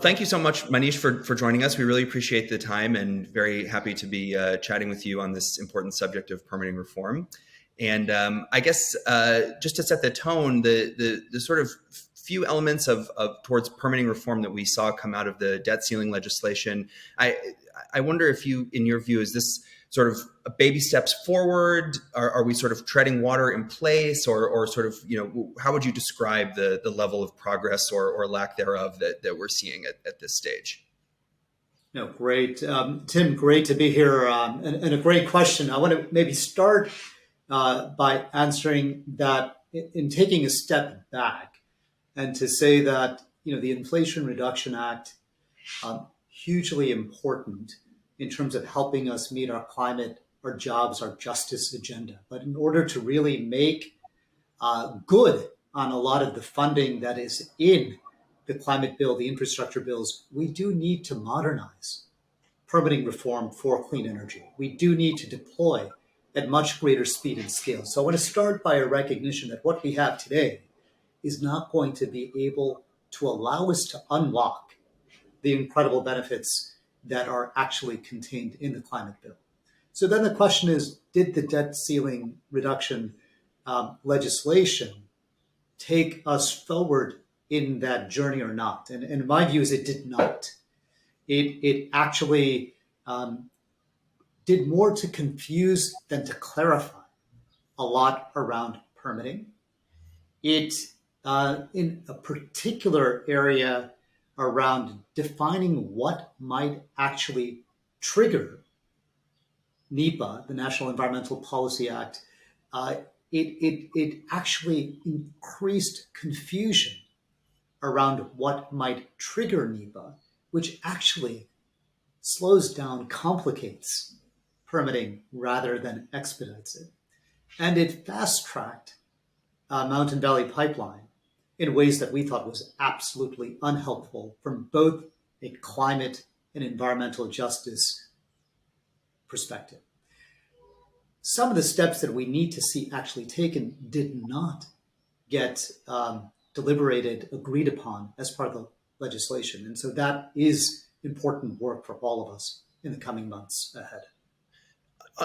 thank you so much, Manish, for joining us. We really appreciate the time and very happy to be chatting with you on this important subject of permitting reform. And I guess just to set the tone, the sort of few elements of towards permitting reform that we saw come out of the debt ceiling legislation, I wonder if you, in your view, is this sort of baby steps forward? Are we sort of treading water in place, or sort of, how would you describe the level of progress or lack thereof that we're seeing at this stage? No, great. Tim, great to be here, and a great question. I want to maybe start by answering that in taking a step back and to say that, the Inflation Reduction Act, hugely important in terms of helping us meet our climate, our jobs, our justice agenda. But in order to really make good on a lot of the funding that is in the climate bill, the infrastructure bills, we do need to modernize permitting reform for clean energy. We do need to deploy at much greater speed and scale. So I want to start by a recognition that what we have today is not going to be able to allow us to unlock the incredible benefits that are actually contained in the climate bill. So then the question is, did the debt ceiling reduction legislation take us forward in that journey or not? And my view is it did not. It actually did more to confuse than to clarify a lot around permitting. It, in a particular area around defining what might actually trigger NEPA, the National Environmental Policy Act, it actually increased confusion around what might trigger NEPA, which actually slows down, complicates permitting rather than expedites it. And it fast-tracked Mountain Valley Pipeline in ways that we thought was absolutely unhelpful from both a climate and environmental justice perspective. Some of the steps that we need to see actually taken did not get deliberated, agreed upon as part of the legislation. And so that is important work for all of us in the coming months ahead.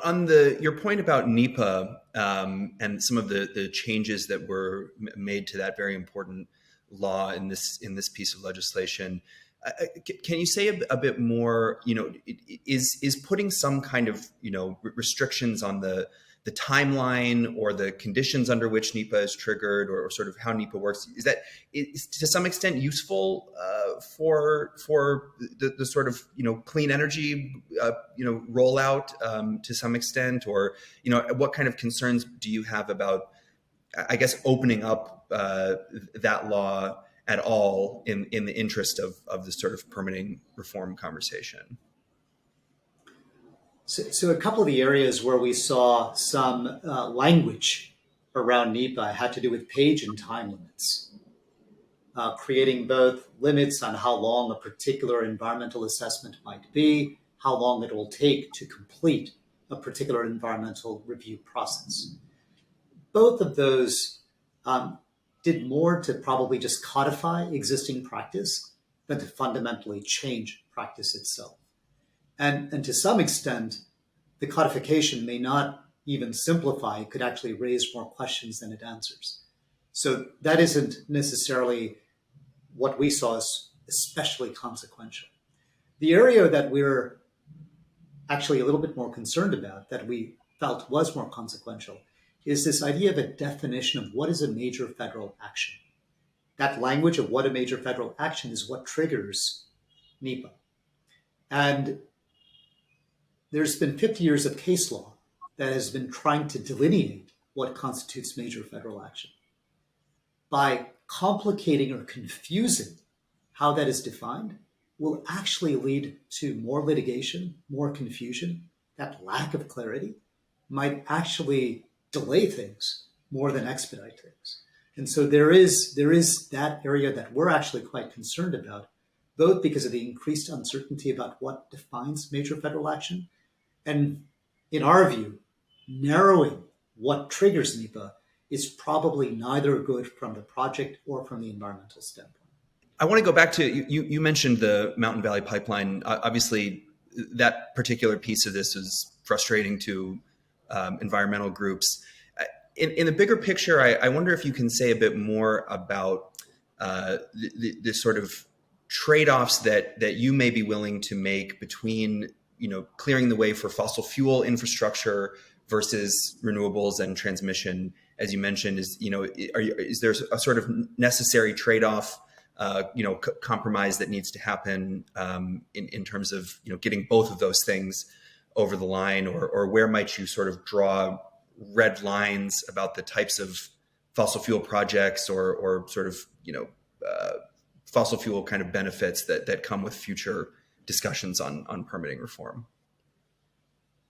On your point about NEPA and some of the changes that were made to that very important law in this piece of legislation, can you say a bit more? Is putting some kind of restrictions on the timeline or the conditions under which NEPA is triggered, or sort of how NEPA works, is to some extent useful for the sort of clean energy rollout to some extent, or what kind of concerns do you have about, I guess, opening up that law at all in the interest of this sort of permitting reform conversation? So a couple of the areas where we saw some language around NEPA had to do with page and time limits, creating both limits on how long a particular environmental assessment might be, how long it will take to complete a particular environmental review process. Both of those did more to probably just codify existing practice than to fundamentally change practice itself. And to some extent, the codification may not even simplify, it could actually raise more questions than it answers. So that isn't necessarily what we saw as especially consequential. The area that we're actually a little bit more concerned about, that we felt was more consequential, is this idea of a definition of what is a major federal action. That language of what a major federal action is what triggers NEPA. And there's been 50 years of case law that has been trying to delineate what constitutes major federal action. By complicating or confusing how that is defined will actually lead to more litigation, more confusion. That lack of clarity might actually delay things more than expedite things. And so there is that area that we're actually quite concerned about, both because of the increased uncertainty about what defines major federal action, and in our view, narrowing what triggers NEPA is probably neither good from the project or from the environmental standpoint. I want to go back to you mentioned the Mountain Valley Pipeline. Obviously, that particular piece of this is frustrating to environmental groups. In the bigger picture, I wonder if you can say a bit more about the sort of trade-offs that you may be willing to make between, clearing the way for fossil fuel infrastructure versus renewables and transmission. As you mentioned, is there a sort of necessary trade-off, compromise that needs to happen in terms of getting both of those things over the line, or where might you sort of draw red lines about the types of fossil fuel projects or sort of fossil fuel kind of benefits that come with future discussions on permitting reform?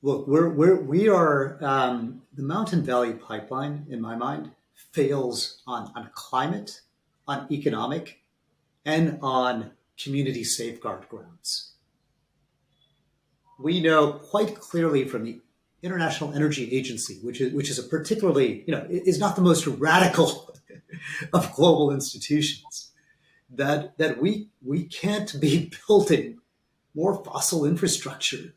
Look, we are the Mountain Valley Pipeline, in my mind, fails on climate, on economic, and on community safeguard grounds. We know quite clearly from the International Energy Agency, which is a particularly, is not the most radical of global institutions, that we can't be building more fossil infrastructure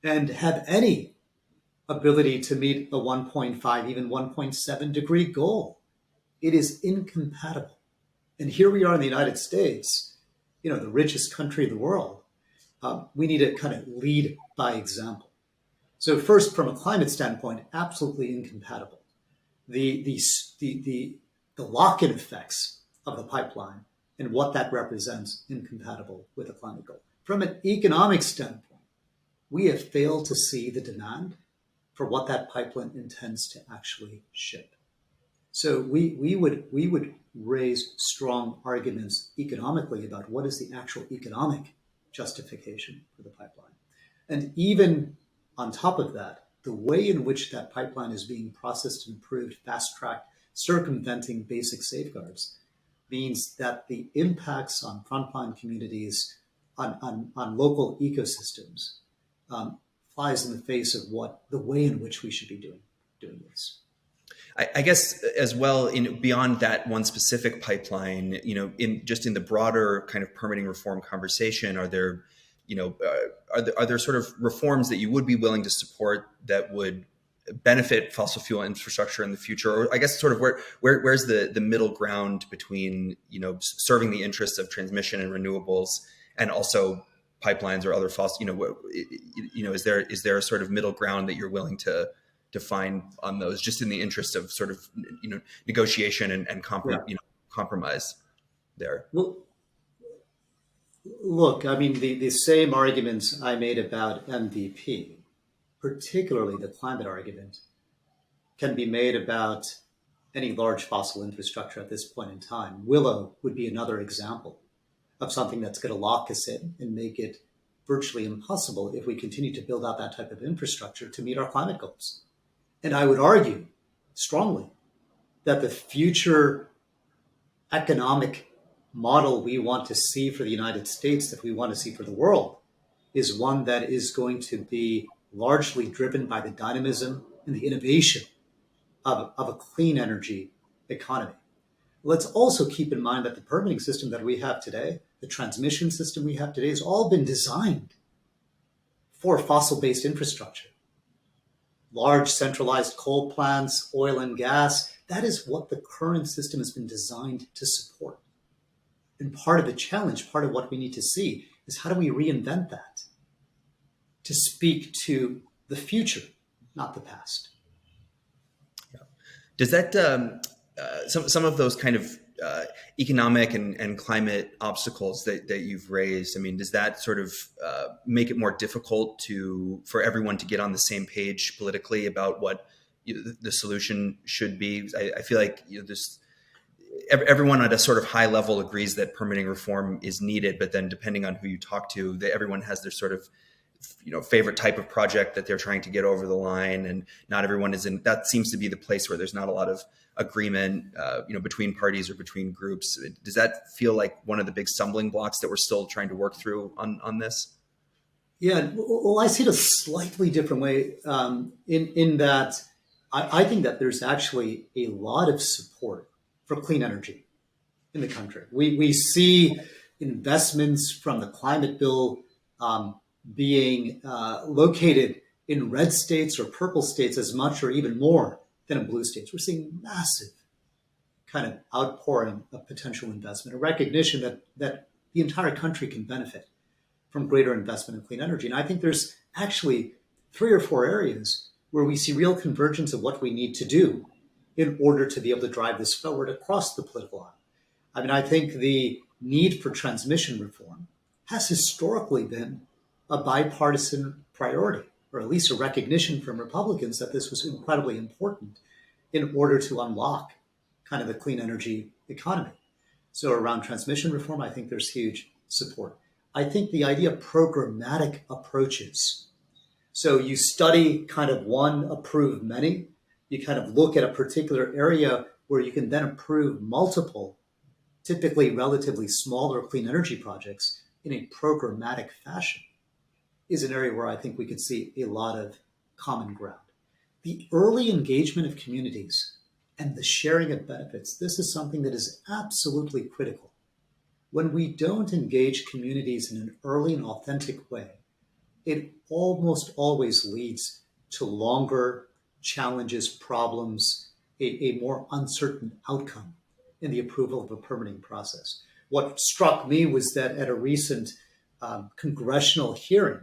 and have any ability to meet a 1.5, even 1.7 degree goal. It is incompatible. And here we are in the United States, the richest country in the world. We need to kind of lead by example. So first, from a climate standpoint, absolutely incompatible. The lock-in effects of the pipeline and what that represents, incompatible with a climate goal. From an economic standpoint, we have failed to see the demand for what that pipeline intends to actually ship. So we would raise strong arguments economically about what is the actual economic justification for the pipeline. And even on top of that, the way in which that pipeline is being processed and approved, fast-tracked, circumventing basic safeguards, means that the impacts on frontline communities, on local ecosystems, flies in the face of the way in which we should be doing this. I guess as well, beyond that one specific pipeline, in the broader kind of permitting reform conversation, are there sort of reforms that you would be willing to support that would benefit fossil fuel infrastructure in the future? Or I guess sort of where's the middle ground between, serving the interests of transmission and renewables and also pipelines or other fossil, is there a sort of middle ground that you're willing to find on those, just in the interest of sort of, negotiation and compromise there? Well, look, I mean, the same arguments I made about MVP, particularly the climate argument, can be made about any large fossil infrastructure at this point in time. Willow would be another example of something that's going to lock us in and make it virtually impossible if we continue to build out that type of infrastructure to meet our climate goals. And I would argue strongly that the future economic model we want to see for the United States, that we want to see for the world, is one that is going to be largely driven by the dynamism and the innovation of a clean energy economy. Let's also keep in mind that the permitting system that we have today, the transmission system we have today, has all been designed for fossil-based infrastructure. Large centralized coal plants, oil and gas, that is what the current system has been designed to support. And part of the challenge, part of what we need to see, is how do we reinvent that to speak to the future, not the past. Yeah. Does that some of those kind of economic and climate obstacles that you've raised, I mean, does that sort of make it more difficult for everyone to get on the same page politically about what the solution should be? I feel like everyone at a sort of high level agrees that permitting reform is needed, but then depending on who you talk to, everyone has their sort of favorite type of project that they're trying to get over the line, and not everyone is in. That seems to be the place where there's not a lot of agreement, between parties or between groups. Does that feel like one of the big stumbling blocks that we're still trying to work through on this? Yeah, well, I see it a slightly different way, in that I think that there's actually a lot of support for clean energy in the country. We see investments from the climate bill being located in red states or purple states as much or even more than in blue states. We're seeing massive kind of outpouring of potential investment, a recognition that the entire country can benefit from greater investment in clean energy. And I think there's actually 3 or 4 areas where we see real convergence of what we need to do in order to be able to drive this forward across the political aisle. I mean, I think the need for transmission reform has historically been a bipartisan priority, or at least a recognition from Republicans that this was incredibly important in order to unlock kind of the clean energy economy. So around transmission reform, I think there's huge support. I think the idea of programmatic approaches. So you study kind of one, approve many. You kind of look at a particular area where you can then approve multiple, typically relatively smaller clean energy projects in a programmatic fashion is an area where I think we could see a lot of common ground. The early engagement of communities and the sharing of benefits, this is something that is absolutely critical. When we don't engage communities in an early and authentic way, it almost always leads to longer challenges, problems, a more uncertain outcome in the approval of a permitting process. What struck me was that at a recent congressional hearing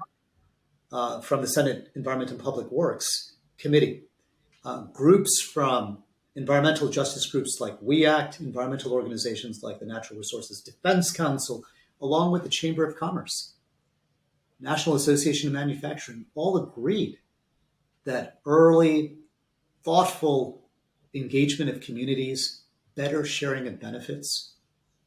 from the Senate Environment and Public Works Committee, groups from environmental justice groups like We Act, environmental organizations like the Natural Resources Defense Council, along with the Chamber of Commerce, National Association of Manufacturing, all agreed that early, thoughtful engagement of communities, better sharing of benefits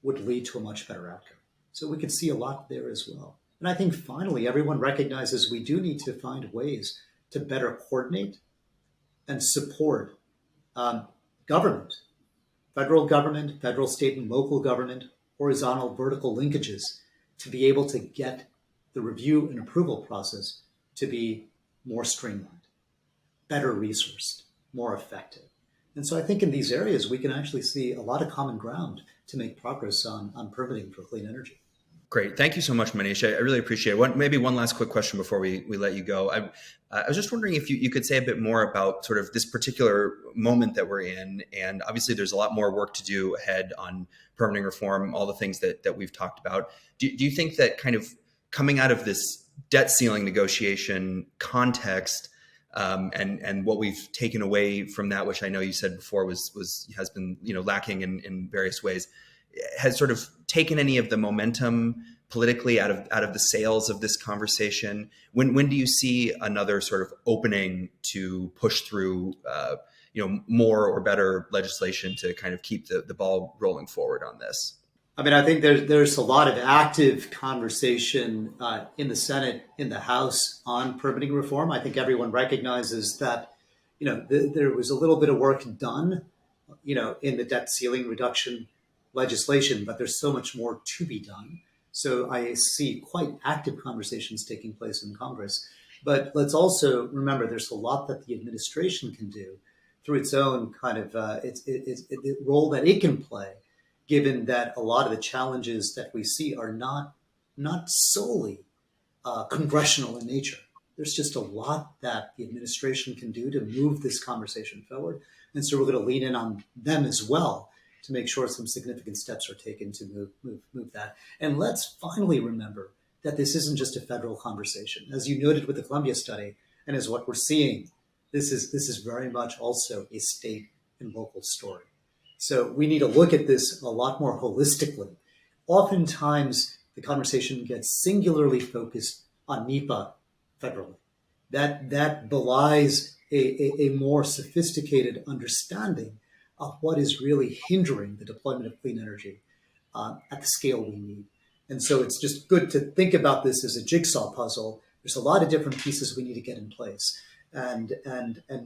would lead to a much better outcome. So we could see a lot there as well. And I think finally, everyone recognizes we do need to find ways to better coordinate and support government, federal, state, and local government, horizontal, vertical linkages to be able to get the review and approval process to be more streamlined, better resourced, more effective. And so I think in these areas, we can actually see a lot of common ground to make progress on permitting for clean energy. Great. Thank you so much, Manish. I really appreciate it. Maybe one last quick question before we let you go. I was just wondering if you could say a bit more about sort of this particular moment that we're in. And obviously, there's a lot more work to do ahead on permitting reform, all the things that we've talked about. Do you think that kind of coming out of this debt ceiling negotiation context and what we've taken away from that, which I know you said before has been lacking in various ways, has sort of taken any of the momentum politically out of the sails of this conversation? When do you see another sort of opening to push through more or better legislation to kind of keep the ball rolling forward on this? I mean, I think there's a lot of active conversation in the Senate, in the House on permitting reform. I think everyone recognizes that, there was a little bit of work done, in the debt ceiling reduction legislation, but there's so much more to be done. So I see quite active conversations taking place in Congress. But let's also remember there's a lot that the administration can do through its own kind of its role that it can play, given that a lot of the challenges that we see are not solely congressional in nature. There's just a lot that the administration can do to move this conversation forward. And so we're going to lean in on them as well to make sure some significant steps are taken to move that. And let's finally remember that this isn't just a federal conversation. As you noted with the Columbia study, and as what we're seeing, this is very much also a state and local story. So we need to look at this a lot more holistically. Oftentimes, the conversation gets singularly focused on NEPA federally. That belies a more sophisticated understanding of what is really hindering the deployment of clean energy at the scale we need. And so it's just good to think about this as a jigsaw puzzle. There's a lot of different pieces we need to get in place. And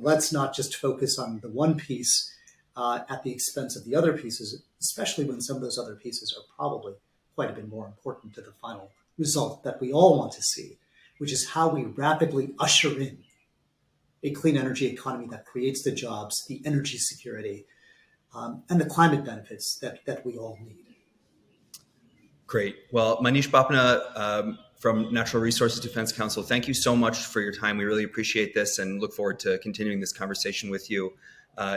let's not just focus on the one piece at the expense of the other pieces, especially when some of those other pieces are probably quite a bit more important to the final result that we all want to see, which is how we rapidly usher in a clean energy economy that creates the jobs, the energy security, and the climate benefits that we all need. Great. Well, Manish, Bapna from Natural Resources Defense Council, thank you so much for your time. We really appreciate this and look forward to continuing this conversation with you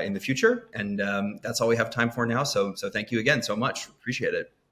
in the future. And that's all we have time for now. So thank you again so much. Appreciate it.